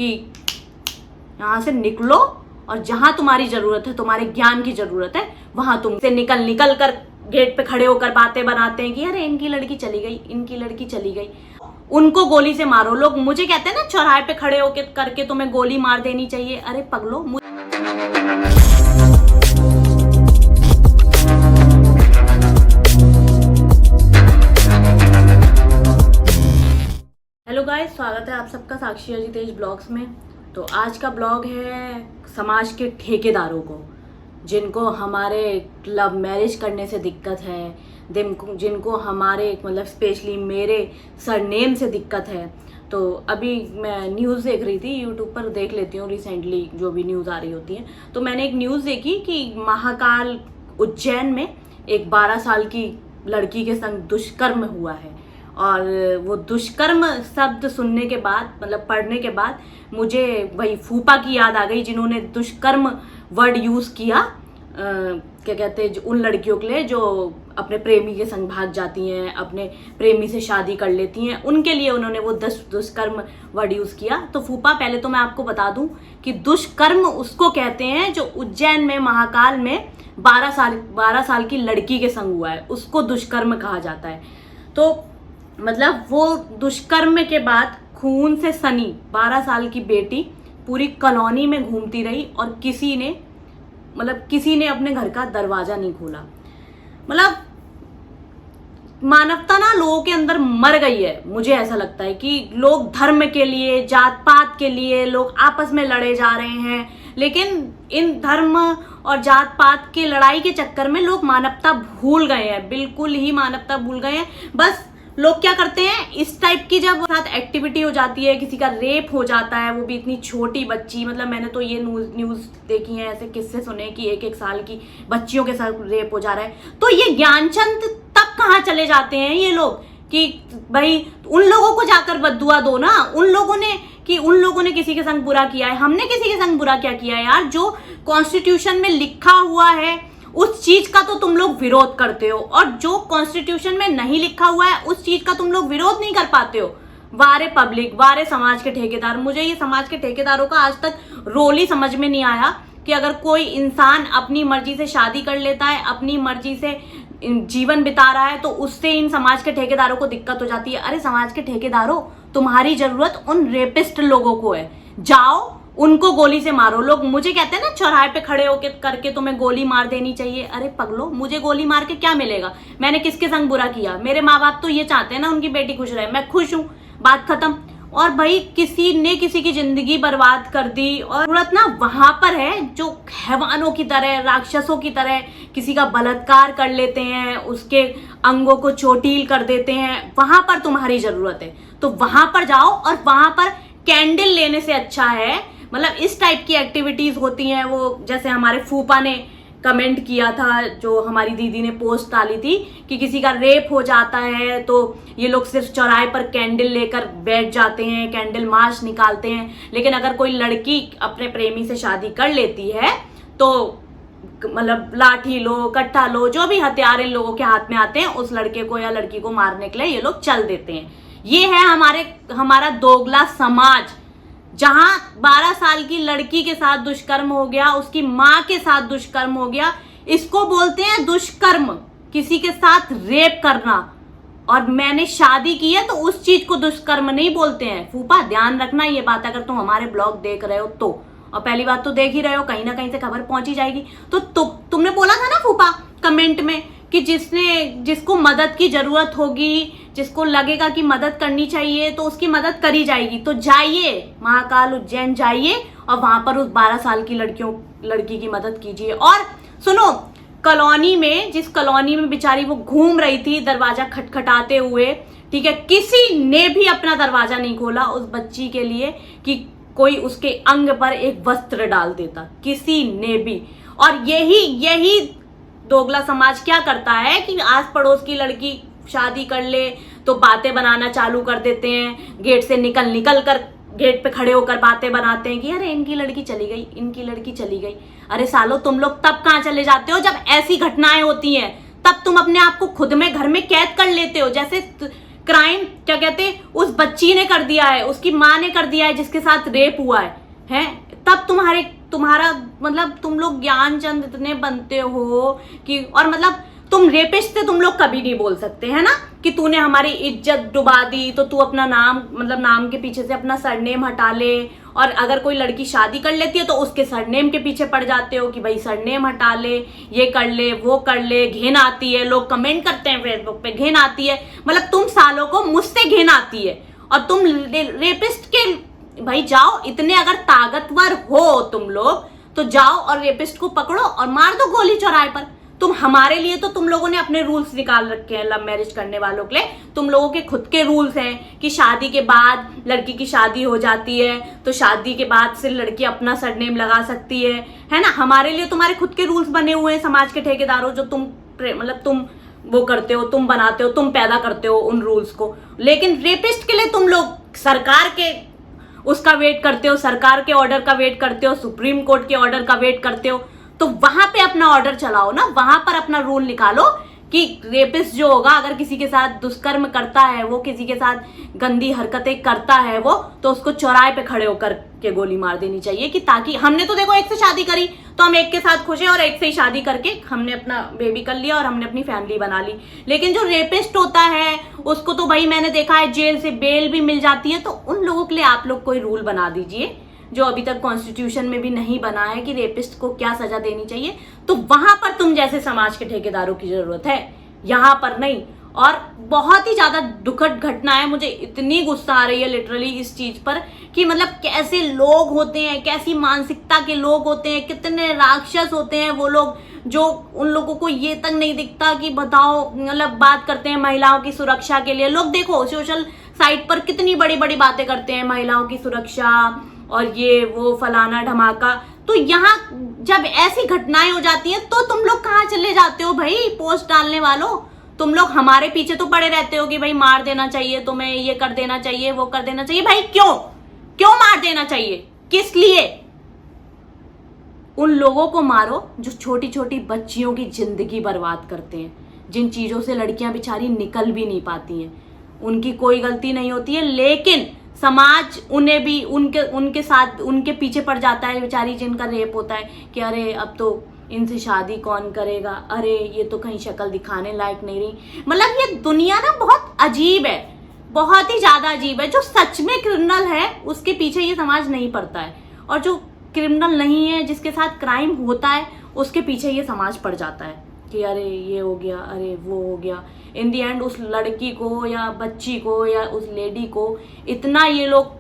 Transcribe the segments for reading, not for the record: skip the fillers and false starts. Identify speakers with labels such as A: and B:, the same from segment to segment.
A: कि यहाँ से निकलो और जहां तुम्हारी जरूरत है, तुम्हारे ज्ञान की जरूरत है, वहां तुम से निकल कर गेट पे खड़े होकर बातें बनाते हैं कि अरे इनकी लड़की चली गई, इनकी लड़की चली गई। उनको गोली से मारो। लोग मुझे कहते हैं ना चौराहे पे खड़े होकर करके तुम्हें गोली मार देनी चाहिए। अरे पगलो, हेलो गाइस, स्वागत है आप सबका साक्षी अजितेश ब्लॉग्स में। तो आज का ब्लॉग है समाज के ठेकेदारों को, जिनको हमारे लव मैरिज करने से दिक्कत है, जिनको हमारे मतलब स्पेशली मेरे सरनेम से दिक्कत है। तो अभी मैं न्यूज़ देख रही थी, यूट्यूब पर देख लेती हूँ रिसेंटली जो भी न्यूज़ आ रही होती है। तो मैंने एक न्यूज़ देखी कि महाकाल उज्जैन में एक 12 साल की लड़की के संग दुष्कर्म हुआ है। और वो दुष्कर्म शब्द सुनने के बाद, मतलब पढ़ने के बाद, मुझे वही फूफा की याद आ गई, जिन्होंने दुष्कर्म वर्ड यूज़ किया क्या कहते हैं उन लड़कियों के लिए जो अपने प्रेमी के संग भाग जाती हैं, अपने प्रेमी से शादी कर लेती हैं, उनके लिए उन्होंने वो दुष्कर्म वर्ड यूज़ किया। तो फूफा, पहले तो मैं आपको बता दूं कि दुष्कर्म उसको कहते हैं जो उज्जैन में महाकाल में 12 साल की लड़की के संग हुआ है, उसको दुष्कर्म कहा जाता है। तो मतलब वो दुष्कर्म के बाद खून से सनी 12 साल की बेटी पूरी कॉलोनी में घूमती रही और किसी ने अपने घर का दरवाजा नहीं खोला। मतलब मानवता ना लोगों के अंदर मर गई है। मुझे ऐसा लगता है कि लोग धर्म के लिए, जात पात के लिए लोग आपस में लड़े जा रहे हैं, लेकिन इन धर्म और जात पात के लड़ाई के चक्कर में लोग मानवता भूल गए हैं, बिल्कुल ही मानवता भूल गए हैं। बस लोग क्या करते हैं, इस टाइप की जब साथ एक्टिविटी हो जाती है, किसी का रेप हो जाता है, वो भी इतनी छोटी बच्ची, मतलब मैंने तो ये न्यूज़ देखी है, ऐसे किस्से सुने कि 1-1 साल की बच्चियों के साथ रेप हो जा रहा है। तो ये ज्ञानचंद तब कहाँ चले जाते हैं ये लोग कि भाई उन लोगों को जाकर बद्दुआ दो ना। उन लोगों ने किसी के संग बुरा किया है। हमने किसी के संग बुरा क्या किया है यार? जो कॉन्स्टिट्यूशन में लिखा हुआ है उस चीज का तो तुम लोग विरोध करते हो, और जो कॉन्स्टिट्यूशन में नहीं लिखा हुआ है उस चीज का तुम लोग विरोध नहीं कर पाते हो। वारे पब्लिक, वारे समाज के ठेकेदार। मुझे ये समाज के ठेकेदारों का आज तक रोल ही समझ में नहीं आया कि अगर कोई इंसान अपनी मर्जी से शादी कर लेता है, अपनी मर्जी से जीवन बिता रहा है, तो उससे इन समाज के ठेकेदारों को दिक्कत हो जाती है। अरे समाज के ठेकेदारों, तुम्हारी जरूरत उन रेपिस्ट लोगों को है, जाओ उनको गोली से मारो। लोग मुझे कहते हैं ना चौराहे पे खड़े होकर करके तुम्हें गोली मार देनी चाहिए। अरे पगलो, मुझे गोली मार के क्या मिलेगा? मैंने किसके संग बुरा किया? मेरे माँ बाप तो ये चाहते हैं ना उनकी बेटी खुश रहे, मैं खुश हूँ, बात खत्म। और भाई किसी ने किसी की जिंदगी बर्बाद कर दी, और जरूरत ना वहां पर है जो हैवानों की तरह, राक्षसों की तरह किसी का बलात्कार कर लेते हैं, उसके अंगों को चोटील कर देते हैं, वहां पर तुम्हारी जरूरत है। तो वहां पर जाओ, और वहां पर कैंडल लेने से अच्छा है, मतलब इस टाइप की एक्टिविटीज होती हैं। वो जैसे हमारे फूफा ने कमेंट किया था, जो हमारी दीदी ने पोस्ट डाली थी कि किसी का रेप हो जाता है तो ये लोग सिर्फ चौराहे पर कैंडल लेकर बैठ जाते हैं, कैंडल मार्च निकालते हैं। लेकिन अगर कोई लड़की अपने प्रेमी से शादी कर लेती है तो मतलब लाठी लो, कट्टा लो, जो भी हथियार इन लोगों के हाथ में आते हैं, उस लड़के को या लड़की को मारने के लिए ये लोग चल देते हैं। ये है हमारा दोगला समाज, जहां 12 साल की लड़की के साथ दुष्कर्म हो गया, उसकी मां के साथ दुष्कर्म हो गया। इसको बोलते हैं दुष्कर्म, किसी के साथ रेप करना। और मैंने शादी की है तो उस चीज को दुष्कर्म नहीं बोलते हैं। फूफा, ध्यान रखना ये बात, अगर तुम हमारे ब्लॉग देख रहे हो तो। और पहली बात तो देख ही रहे हो, कहीं ना कहीं से खबर पहुंची जाएगी। तो तुमने बोला था ना फूफा कमेंट में कि जिसको मदद की जरूरत होगी, जिसको लगेगा कि मदद करनी चाहिए, तो उसकी मदद करी जाएगी। तो जाइए महाकाल उज्जैन जाइए और वहां पर उस 12 साल की लड़की की मदद कीजिए। और सुनो, कॉलोनी में, जिस कॉलोनी में बेचारी वो घूम रही थी दरवाजा खटखटाते हुए, ठीक है, किसी ने भी अपना दरवाजा नहीं खोला उस बच्ची के लिए कि कोई उसके अंग पर एक वस्त्र डाल देता, किसी ने भी। और यही दोगला समाज क्या करता है कि आस पड़ोस की लड़की शादी कर ले तो बातें बनाना चालू कर देते हैं, गेट से निकल कर गेट पे खड़े होकर बातें बनाते हैं कि अरे इनकी लड़की चली गई, इनकी लड़की चली गई। अरे सालो, तुम लोग तब कहाँ चले जाते हो जब ऐसी घटनाएं होती हैं? तब तुम अपने आप को खुद में घर में कैद कर लेते हो। जैसे क्राइम क्या कहते हैं उस बच्ची ने कर दिया है, उसकी माँ ने कर दिया है जिसके साथ रेप हुआ है तब तुम्हारा मतलब तुम लोग ज्ञान चंद इतने बनते हो कि, और मतलब तुम रेपिस्ट से तुम लोग कभी नहीं बोल सकते है ना कि तूने हमारी इज्जत डुबा दी, तो तू अपना नाम मतलब नाम के पीछे से अपना सरनेम हटा ले, और अगर कोई लड़की शादी कर लेती है तो उसके सरनेम के पीछे पड़ जाते हो कि भाई सरनेम हटा ले, ये कर ले, वो कर ले, घिन आती है, लोग कमेंट करते हैं फेसबुक पे, घिन आती है, मतलब तुम सालों को मुझसे घिन आती है, और तुम रेपिस्ट के भाई जाओ, इतने अगर ताकतवर हो तुम लोग तो जाओ और रेपिस्ट को पकड़ो और मार दो गोली चौराहे पर। तुम हमारे लिए तो तुम लोगों ने अपने रूल्स निकाल रखे हैं लव मैरिज करने वालों के लिए, तुम लोगों के खुद के रूल्स हैं कि शादी के बाद लड़की की शादी हो जाती है तो शादी के बाद से लड़की अपना सरनेम लगा सकती है ना। हमारे लिए तुम्हारे खुद के रूल्स बने हुए हैं समाज के ठेकेदारों, जो तुम मतलब तुम वो करते हो, तुम बनाते हो, तुम पैदा करते हो उन रूल्स को। लेकिन रेपिस्ट के लिए तुम लोग सरकार के उसका वेट करते हो, सरकार के ऑर्डर का वेट करते हो, सुप्रीम कोर्ट के ऑर्डर का वेट करते हो, तो वहां पे अपना ऑर्डर चलाओ ना, वहां पर अपना रूल निकालो कि रेपिस्ट जो होगा अगर किसी के साथ दुष्कर्म करता है, वो किसी के साथ गंदी हरकतें करता है वो, तो उसको चौराहे पे खड़े होकर के गोली मार देनी चाहिए कि ताकि हमने तो देखो एक से शादी करी तो हम एक के साथ खुश हैं और एक से ही शादी करके हमने अपना बेबी कर लिया और हमने अपनी फैमिली बना ली। लेकिन जो रेपिस्ट होता है उसको तो भाई मैंने देखा है जेल से बेल भी मिल जाती है, तो उन लोगों के लिए आप लोग कोई रूल बना दीजिए जो अभी तक कॉन्स्टिट्यूशन में भी नहीं बना है कि रेपिस्ट को क्या सजा देनी चाहिए। तो वहां पर तुम जैसे समाज के ठेकेदारों की जरूरत है, यहाँ पर नहीं। और बहुत ही ज्यादा दुखद घटना है, मुझे इतनी गुस्सा आ रही है लिटरली इस चीज पर कि मतलब कैसे लोग होते हैं, कैसी मानसिकता के लोग होते हैं, कितने राक्षस होते हैं वो लोग, जो उन लोगों को ये तक नहीं दिखता कि बताओ मतलब बात करते हैं महिलाओं की सुरक्षा के लिए। लोग देखो सोशल साइट पर कितनी बड़ी बड़ी बातें करते हैं महिलाओं की सुरक्षा और ये वो फलाना धमाका, तो यहाँ जब ऐसी घटनाएं हो जाती हैं तो तुम लोग कहाँ चले जाते हो भाई पोस्ट डालने वालों। तुम लोग हमारे पीछे तो पड़े रहते हो कि भाई मार देना चाहिए तुम्हें, ये कर देना चाहिए, वो कर देना चाहिए। भाई क्यों क्यों मार देना चाहिए, किस लिए? उन लोगों को मारो जो छोटी छोटी बच्चियों की जिंदगी बर्बाद करते हैं, जिन चीजों से लड़कियां बेचारी निकल भी नहीं पाती हैं, उनकी कोई गलती नहीं होती है, लेकिन समाज उन्हें भी उनके साथ उनके पीछे पड़ जाता है बेचारी जिनका रेप होता है कि अरे अब तो इनसे शादी कौन करेगा, अरे ये तो कहीं शक्ल दिखाने लायक नहीं रही। मतलब ये दुनिया ना बहुत अजीब है, बहुत ही ज्यादा अजीब है। जो सच में क्रिमिनल है उसके पीछे ये समाज नहीं पड़ता है, और जो क्रिमिनल नहीं है जिसके साथ क्राइम होता है उसके पीछे ये समाज पड़ जाता है कि अरे ये हो गया, अरे वो हो गया। इन दी एंड उस लड़की को या बच्ची को या उस लेडी को इतना ये लोग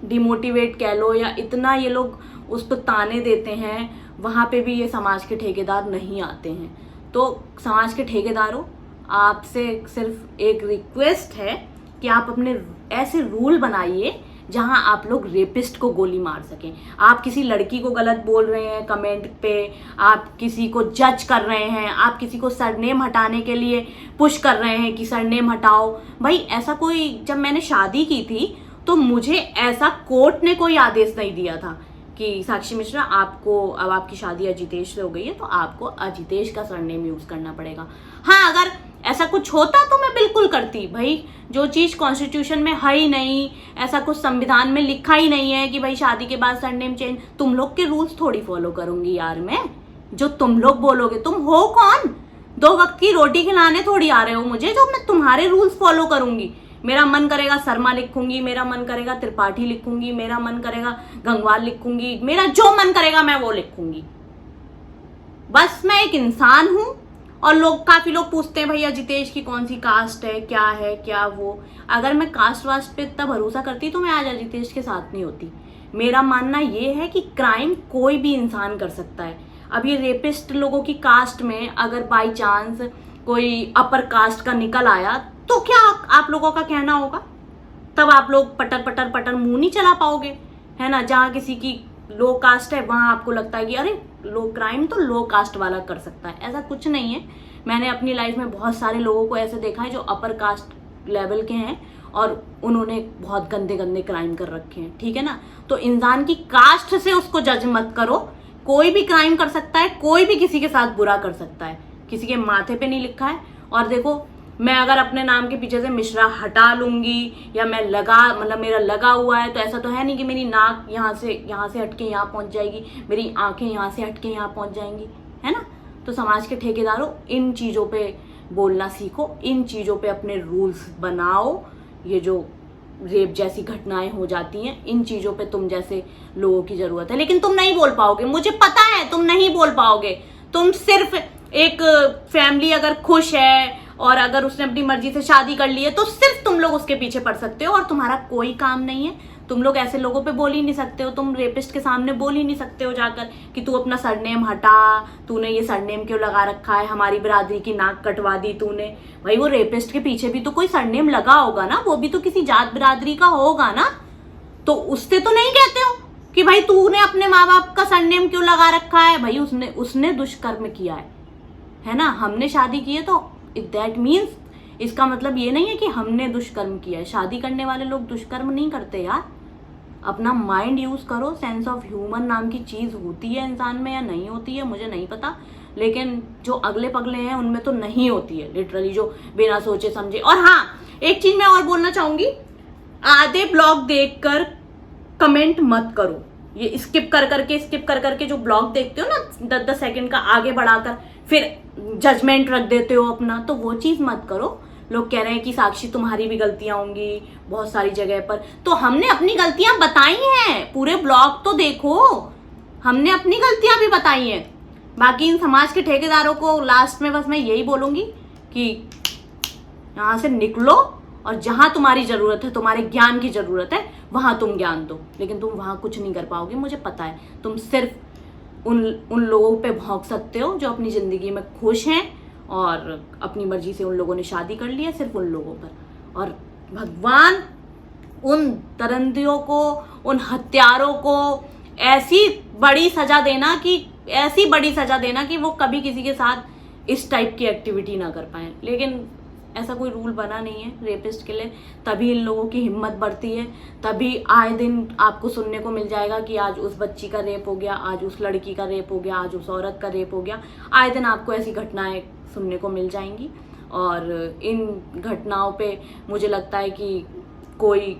A: डिमोटिवेट कह लो या इतना ये लोग उस पर ताने देते हैं, वहाँ पे भी ये समाज के ठेकेदार नहीं आते हैं। तो समाज के ठेकेदारों, आपसे सिर्फ एक रिक्वेस्ट है कि आप अपने ऐसे रूल बनाइए जहां आप लोग रेपिस्ट को गोली मार सकें। आप किसी लड़की को गलत बोल रहे हैं कमेंट पे, आप किसी को जज कर रहे हैं, आप किसी को सरनेम हटाने के लिए पुश कर रहे हैं कि सरनेम हटाओ। भाई ऐसा कोई, जब मैंने शादी की थी तो मुझे ऐसा कोर्ट ने कोई आदेश नहीं दिया था कि साक्षी मिश्रा आपको अब आपकी शादी अजितेश से हो गई है तो आपको अजितेश का सरनेम यूज करना पड़ेगा। हाँ, अगर ऐसा कुछ होता तो मैं बिल्कुल करती। भाई जो चीज कॉन्स्टिट्यूशन में है ही नहीं, ऐसा कुछ संविधान में लिखा ही नहीं है कि भाई शादी के बाद सरनेम चेंज, तुम लोग के रूल्स थोड़ी फॉलो करूंगी यार मैं, जो तुम लोग बोलोगे। तुम हो कौन? 2 वक्त की रोटी खिलाने थोड़ी आ रहे हो मुझे जो मैं तुम्हारे रूल्स फॉलो करूंगी। मेरा मन करेगा शर्मा लिखूंगी, मेरा मन करेगा त्रिपाठी लिखूंगी, मेरा मन करेगा गंगवार लिखूंगी, मेरा जो मन करेगा मैं वो लिखूंगी। बस मैं एक इंसान हूं। और काफी लोग पूछते हैं भैया जितेश की कौन सी कास्ट है, क्या वो। अगर मैं कास्ट वास्ट पे इतना भरोसा करती तो मैं आज जितेश के साथ नहीं होती। मेरा मानना ये है कि क्राइम कोई भी इंसान कर सकता है। अब ये रेपिस्ट लोगों की कास्ट में अगर बाई चांस कोई अपर कास्ट का निकल आया तो क्या आप लोगों का कहना होगा? तब आप लोग पटर पटर पटर मुंह नहीं चला पाओगे, है ना। जहाँ किसी की लो कास्ट है वहां आपको लगता है कि अरे लो क्राइम तो लो कास्ट वाला कर सकता है। ऐसा कुछ नहीं है। मैंने अपनी लाइफ में बहुत सारे लोगों को ऐसे देखा है जो अपर कास्ट लेवल के हैं और उन्होंने बहुत गंदे गंदे क्राइम कर रखे हैं, ठीक है ना। तो इंसान की कास्ट से उसको जज मत करो। कोई भी क्राइम कर सकता है, कोई भी किसी के साथ बुरा कर सकता है, किसी के माथे पे नहीं लिखा है। और देखो मैं अगर अपने नाम के पीछे से मिश्रा हटा लूंगी या मैं मेरा लगा हुआ है, तो ऐसा तो है नहीं कि मेरी नाक यहाँ से हटके यहाँ पहुंच जाएगी, मेरी आंखें यहाँ से हटके यहाँ पहुंच जाएंगी, है ना। तो समाज के ठेकेदारों, इन चीज़ों पे बोलना सीखो, इन चीज़ों पे अपने रूल्स बनाओ। ये जो रेप जैसी घटनाएं हो जाती हैं, इन चीज़ों पे तुम जैसे लोगों की ज़रूरत है। लेकिन तुम नहीं बोल पाओगे, मुझे पता है तुम नहीं बोल पाओगे। तुम सिर्फ एक फैमिली अगर खुश है और अगर उसने अपनी मर्जी से शादी कर ली है, तो सिर्फ तुम लोग उसके पीछे पड़ सकते हो और तुम्हारा कोई काम नहीं है। तुम लोग ऐसे लोगों पे बोल ही नहीं सकते हो, तुम रेपिस्ट के सामने बोल ही नहीं सकते हो जाकर कि तू अपना सरनेम हटा, तूने ये सरनेम क्यों लगा रखा है, हमारी बिरादरी की नाक कटवा दी तूने। भाई वो रेपिस्ट के पीछे भी तो कोई सरनेम लगा होगा ना, वो भी तो किसी जात बिरादरी का होगा ना। तो उससे तो नहीं कहते हो कि भाई तूने अपने माँ बाप का सरनेम क्यों लगा रखा है। भाई उसने दुष्कर्म किया है ना। हमने शादी की है तो दैट मीन्स, इसका मतलब ये नहीं है कि हमने दुष्कर्म किया है। शादी करने वाले लोग दुष्कर्म नहीं करते यार। अपना माइंड यूज करो। सेंस ऑफ ह्यूमर नाम की चीज होती है इंसान में या नहीं होती है मुझे नहीं पता, लेकिन जो अगले पगले हैं उनमें तो नहीं होती है लिटरली, जो बिना सोचे समझे। और हाँ, एक चीज मैं और बोलना चाहूंगी, आधे ब्लॉग देखकर कमेंट मत करो। ये स्किप कर करके जो ब्लॉग देखते हो ना 10-10 सेकंड का आगे बढ़ाकर फिर जजमेंट रख देते हो अपना, तो वो चीज मत करो। लोग कह रहे हैं कि साक्षी तुम्हारी भी गलतियां होंगी बहुत सारी जगह पर, तो हमने अपनी गलतियां बताई हैं। पूरे ब्लॉग तो देखो, हमने अपनी गलतियां भी बताई हैं। बाकी इन समाज के ठेकेदारों को लास्ट में बस मैं यही बोलूंगी कि यहाँ से निकलो और जहां तुम्हारी जरूरत है, तुम्हारे ज्ञान की जरूरत है, वहां तुम ज्ञान दो। लेकिन तुम वहां कुछ नहीं कर पाओगे, मुझे पता है। तुम सिर्फ उन लोगों पे भौंक सकते हो जो अपनी जिंदगी में खुश हैं और अपनी मर्जी से उन लोगों ने शादी कर ली है, सिर्फ उन लोगों पर। और भगवान उन दरिंदों को, उन हत्यारों को ऐसी बड़ी सजा देना कि वो कभी किसी के साथ इस टाइप की एक्टिविटी ना कर पाए। लेकिन ऐसा कोई रूल बना नहीं है रेपिस्ट के लिए, तभी इन लोगों की हिम्मत बढ़ती है। तभी आए दिन आपको सुनने को मिल जाएगा कि आज उस बच्ची का रेप हो गया, आज उस लड़की का रेप हो गया, आज उस औरत का रेप हो गया। आए दिन आपको ऐसी घटनाएं सुनने को मिल जाएंगी। और इन घटनाओं पे मुझे लगता है कि कोई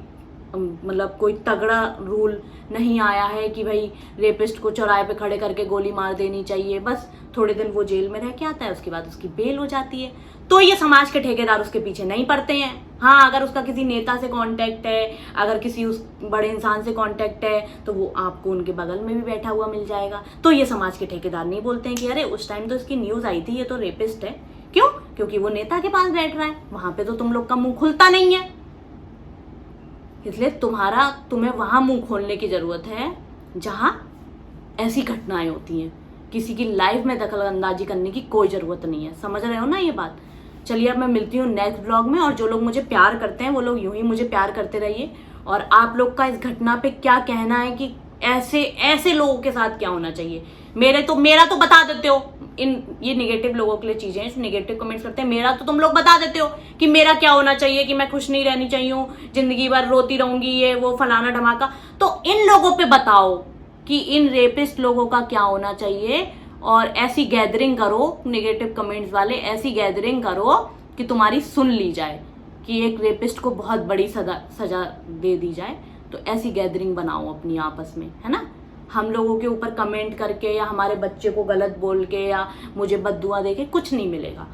A: तगड़ा रूल नहीं आया है कि भाई रेपिस्ट को चौराहे पे खड़े करके गोली मार देनी चाहिए। बस थोड़े दिन वो जेल में रह के आता है, उसके बाद उसकी बेल हो जाती है। तो ये समाज के ठेकेदार उसके पीछे नहीं पड़ते हैं। हाँ, अगर उसका किसी नेता से कांटेक्ट है, अगर किसी उस बड़े इंसान से कांटेक्ट है, तो वो आपको उनके बगल में भी बैठा हुआ मिल जाएगा। तो ये समाज के ठेकेदार नहीं बोलते हैं कि अरे उस टाइम तो इसकी न्यूज आई थी, ये तो रेपिस्ट है। क्यों? क्योंकि वो नेता के पास बैठ रहा है, वहां पे तो तुम लोग का मुंह खुलता नहीं है। इसलिए तुम्हें वहां मुंह खोलने की जरूरत है जहां ऐसी घटनाएं होती हैं। किसी की लाइफ में दखल अंदाजी करने की कोई जरूरत नहीं है। समझ रहे हो ना ये बात? चलिए अब मैं मिलती हूँ नेक्स्ट ब्लॉग में। और जो लोग मुझे प्यार करते हैं वो लोग यूं ही मुझे प्यार करते रहिए। और आप लोग का इस घटना पे क्या कहना है कि ऐसे लोगों के साथ क्या होना चाहिए? मेरा तो बता देते हो। ये निगेटिव लोगों के लिए चीजें हैं, निगेटिव कमेंट्स करते हैं। मेरा तो तुम लोग बता देते हो कि मेरा क्या होना चाहिए, कि मैं खुश नहीं रहनी चाहिए, जिंदगी भर रोती रहूंगी, ये वो फलाना धमाका। तो इन लोगों पे बताओ कि इन रेपिस्ट लोगों का क्या होना चाहिए। और ऐसी गैदरिंग करो, निगेटिव कमेंट्स वाले ऐसी गैदरिंग करो कि तुम्हारी सुन ली जाए, कि एक रेपिस्ट को बहुत बड़ी सजा दे दी जाए। तो ऐसी गैदरिंग बनाओ अपनी आपस में, है ना। हम लोगों के ऊपर कमेंट करके या हमारे बच्चे को गलत बोल के या मुझे बद्दुआ दे के कुछ नहीं मिलेगा।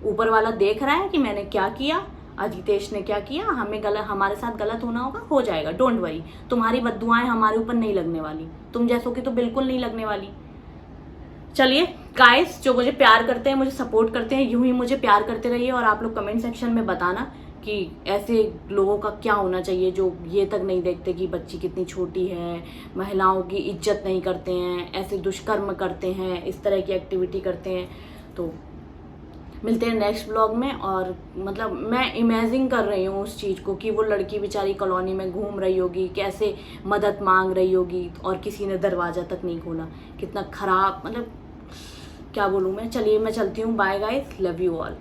A: ऊपर वाला देख रहा है कि मैंने क्या किया, अजितेश ने क्या किया, हमारे साथ गलत होना होगा, हो जाएगा, डोंट वरी। तुम्हारी बद्दुआएं हमारे ऊपर नहीं लगने वाली, तुम जैसों की तो बिल्कुल नहीं लगने वाली। चलिए गाइस, जो मुझे प्यार करते हैं, मुझे सपोर्ट करते हैं, यूं ही मुझे प्यार करते रहिए। और आप लोग कमेंट सेक्शन में बताना कि ऐसे लोगों का क्या होना चाहिए जो ये तक नहीं देखते कि बच्ची कितनी छोटी है, महिलाओं की इज्जत नहीं करते हैं, ऐसे दुष्कर्म करते हैं, इस तरह की एक्टिविटी करते हैं। तो मिलते हैं नेक्स्ट ब्लॉग में। और मैं इमेजिन कर रही हूँ उस चीज़ को कि वो लड़की बेचारी कॉलोनी में घूम रही होगी, कैसे मदद मांग रही होगी और किसी ने दरवाज़ा तक नहीं खोला। कितना खराब, क्या बोलूँ मैं। चलिए मैं चलती हूँ, bye guys, love you all.